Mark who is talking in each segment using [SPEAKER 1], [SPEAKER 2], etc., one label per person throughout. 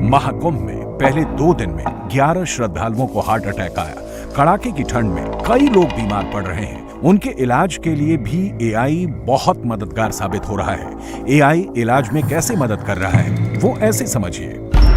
[SPEAKER 1] महाकुंभ में पहले 2 दिन में 11 श्रद्धालुओं को हार्ट अटैक आया। कड़ाके की ठंड में कई लोग बीमार पड़ रहे हैं। उनके इलाज के लिए भी एआई बहुत मददगार साबित हो रहा है। एआई इलाज में कैसे मदद कर रहा है वो ऐसे समझिए।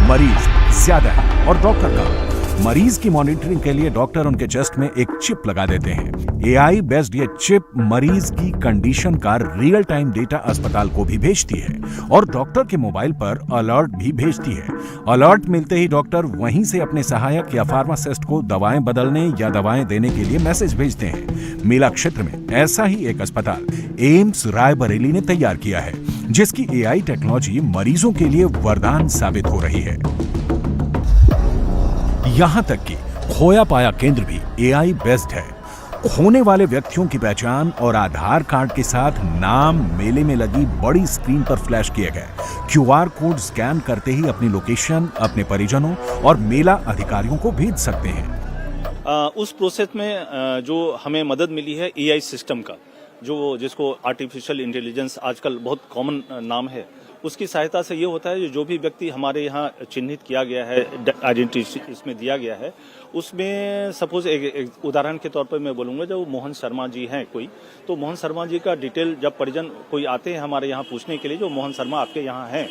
[SPEAKER 1] मरीज ज्यादा है और डॉक्टर कम। मरीज की मॉनिटरिंग के लिए डॉक्टर उनके चेस्ट में एक चिप लगा देते हैं। एआई बेस्ड ये चिप मरीज की कंडीशन का रियल टाइम डेटा अस्पताल को भी भेजती है और डॉक्टर के मोबाइल पर अलर्ट भी भेजती है। अलर्ट मिलते ही डॉक्टर वहीं से अपने सहायक या फार्मासिस्ट को दवाएं बदलने या दवाएं देने के लिए मैसेज भेजते हैं। मेला क्षेत्र में ऐसा ही एक अस्पताल एम्स रायबरेली ने तैयार किया है, जिसकी एआई टेक्नोलॉजी मरीजों के लिए वरदान साबित हो रही है। यहां तक कि खोया पाया केंद्र भी एआई बेस्ड है। खोने वाले व्यक्तियों की पहचान और आधार कार्ड के साथ नाम मेले में लगी बड़ी स्क्रीन पर फ्लैश किए गए। क्यूआर कोड स्कैन करते ही अपनी लोकेशन अपने परिजनों और मेला अधिकारियों को भेज सकते हैं।
[SPEAKER 2] उस प्रोसेस में जो हमें मदद मिली है एआई सिस्टम का, जिसको आर्टिफिशियल इंटेलिजेंस आजकल बहुत कॉमन नाम है, उसकी सहायता से ये होता है जो भी व्यक्ति हमारे यहाँ चिन्हित किया गया है, आइडेंटिटी इसमें दिया गया है, उसमें सपोज एक उदाहरण के तौर पर मैं बोलूँगा, जब मोहन शर्मा जी हैं कोई, तो मोहन शर्मा जी का डिटेल जब परिजन कोई आते हैं हमारे यहाँ पूछने के लिए, जो मोहन शर्मा आपके यहाँ हैं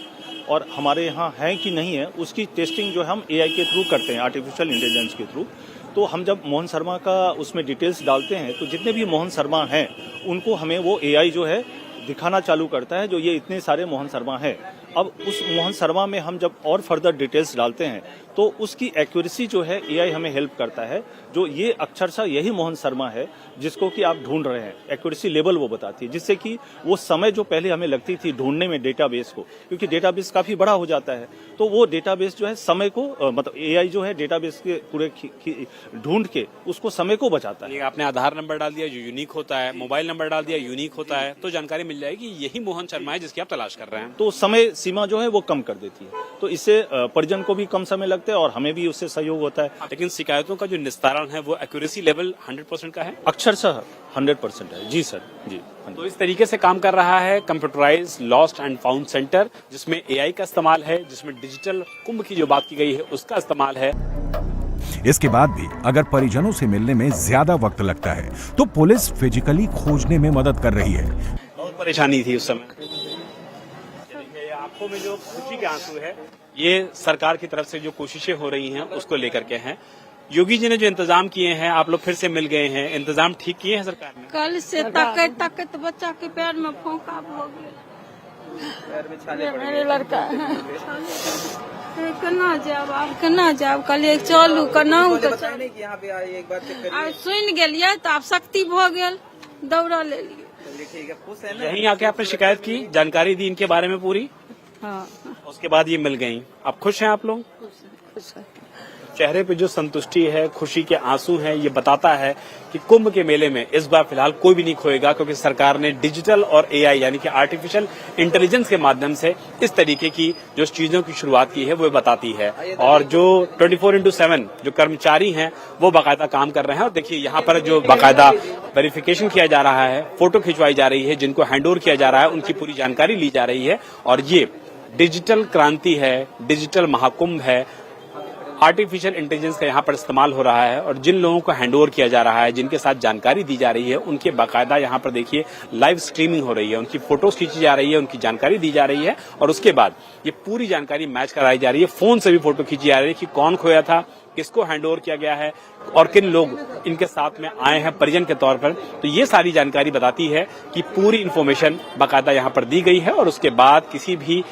[SPEAKER 2] और हमारे यहाँ हैं कि नहीं है, उसकी टेस्टिंग जो है हम एआई के थ्रू करते हैं, आर्टिफिशियल इंटेलिजेंस के थ्रू। तो हम जब मोहन शर्मा का उसमें डिटेल्स डालते हैं तो जितने भी मोहन शर्मा हैं उनको हमें वो एआई जो है दिखाना चालू करता है, जो ये इतने सारे मोहन शर्मा हैं। अब उस मोहन शर्मा में हम जब और फर्दर डिटेल्स डालते हैं तो उसकी एक्यूरेसी जो है एआई हमें हेल्प करता है, जो ये अक्षरशः यही मोहन शर्मा है जिसको कि आप ढूंढ रहे हैं, एक्यूरेसी लेवल वो बताती है, जिससे कि वो समय जो पहले हमें लगती थी ढूंढने में डेटाबेस को, क्योंकि डेटाबेस काफी बड़ा हो जाता है, तो वो डेटाबेस जो है समय को मतलब एआई जो है डेटाबेस के पूरे ढूंढ के उसको समय को बचाता है।
[SPEAKER 3] आपने आधार नंबर डाल दिया जो यूनिक होता है, मोबाइल नंबर डाल दिया यूनिक होता है, तो जानकारी मिल जाएगी यही मोहन शर्मा है जिसकी आप तलाश कर रहे हैं।
[SPEAKER 2] तो समय सीमा जो है वो कम कर देती है, तो इससे परिजन को भी कम समय लगता है और हमें भी उससे सहयोग होता है।
[SPEAKER 3] लेकिन शिकायतों का जो निस्तारण है वो एक्यूरेसी लेवल 100% का है,
[SPEAKER 2] अक्षरशः 100% है। जी सर, जी।
[SPEAKER 3] तो इस तरीके से काम कर रहा है computerised lost and found centre, जिसमें एआई का इस्तेमाल है, जिसमें डिजिटल कुंभ की जो बात की गई है उसका इस्तेमाल है।
[SPEAKER 1] इसके बाद भी अगर परिजनों से मिलने में ज्यादा वक्त लगता है तो पुलिस फिजिकली खोजने में मदद कर रही है।
[SPEAKER 3] बहुत परेशानी थी उस समय। आंखों में जो खुशी के आंसू है, ये सरकार की तरफ से जो कोशिशें हो रही हैं उसको लेकर के हैं। योगी जी ने जो इंतजाम किए हैं, आप लोग फिर से मिल गए हैं, इंतजाम ठीक किए हैं सरकार ने?
[SPEAKER 4] कल से ताकत बच्चा के पैर में फोंका हो गया, मेरे लड़का है। केना जाब कहलिए चलू केनाहू सुनि गेलियै तो आप शक्ति भ गेल, दौड़ा ले लिए।
[SPEAKER 3] यहीं आके आपने शिकायत की, जानकारी दी इनके बारे में पूरी,
[SPEAKER 4] हाँ।
[SPEAKER 3] उसके बाद ये मिल गई। अब खुश हैं आप लोग?
[SPEAKER 4] खुश है।
[SPEAKER 3] चेहरे पे जो संतुष्टि है, खुशी के आंसू हैं, ये बताता है कि कुंभ के मेले में इस बार फिलहाल कोई भी नहीं खोएगा, क्योंकि सरकार ने डिजिटल और एआई यानी कि आर्टिफिशियल इंटेलिजेंस के माध्यम से इस तरीके की जो चीजों की शुरुआत की है वो बताती है। और जो 24/7 जो कर्मचारी हैं वो बाकायदा काम कर रहे हैं। और देखिए यहाँ पर जो बाकायदा वेरिफिकेशन किया जा रहा है, फोटो खिंचवाई जा रही है, जिनको हैंडओवर किया जा रहा है उनकी पूरी जानकारी ली जा रही है। और ये डिजिटल क्रांति है, डिजिटल महाकुंभ है, आर्टिफिशियल इंटेलिजेंस का यहाँ पर इस्तेमाल हो रहा है। और जिन लोगों को हैंडओवर किया जा रहा है, जिनके साथ जानकारी दी जा रही है, उनके बाकायदा यहाँ पर देखिए लाइव स्ट्रीमिंग हो रही है, उनकी फोटोज खींची जा रही है, उनकी जानकारी दी जा रही है और उसके बाद ये पूरी जानकारी मैच कराई जा रही है। फोन से भी फोटो खींची जा रही है कि कौन खोया था, किसको हैंडओवर किया गया है और किन लोग इनके साथ में आए हैं परिजन के तौर पर। तो ये सारी जानकारी बताती है कि पूरी इन्फॉर्मेशन बाकायदा यहाँ पर दी गई है और उसके बाद किसी भी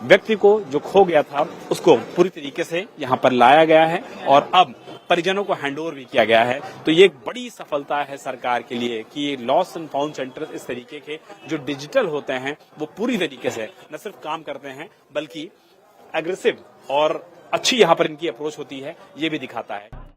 [SPEAKER 3] व्यक्ति को जो खो गया था उसको पूरी तरीके से यहाँ पर लाया गया है और अब परिजनों को हैंडओवर भी किया गया है। तो ये एक बड़ी सफलता है सरकार के लिए कि लॉस्ट एंड फाउंड सेंटर इस तरीके के जो डिजिटल होते हैं वो पूरी तरीके से न सिर्फ काम करते हैं बल्कि एग्रेसिव और अच्छी यहाँ पर इनकी अप्रोच होती है, ये भी दिखाता है।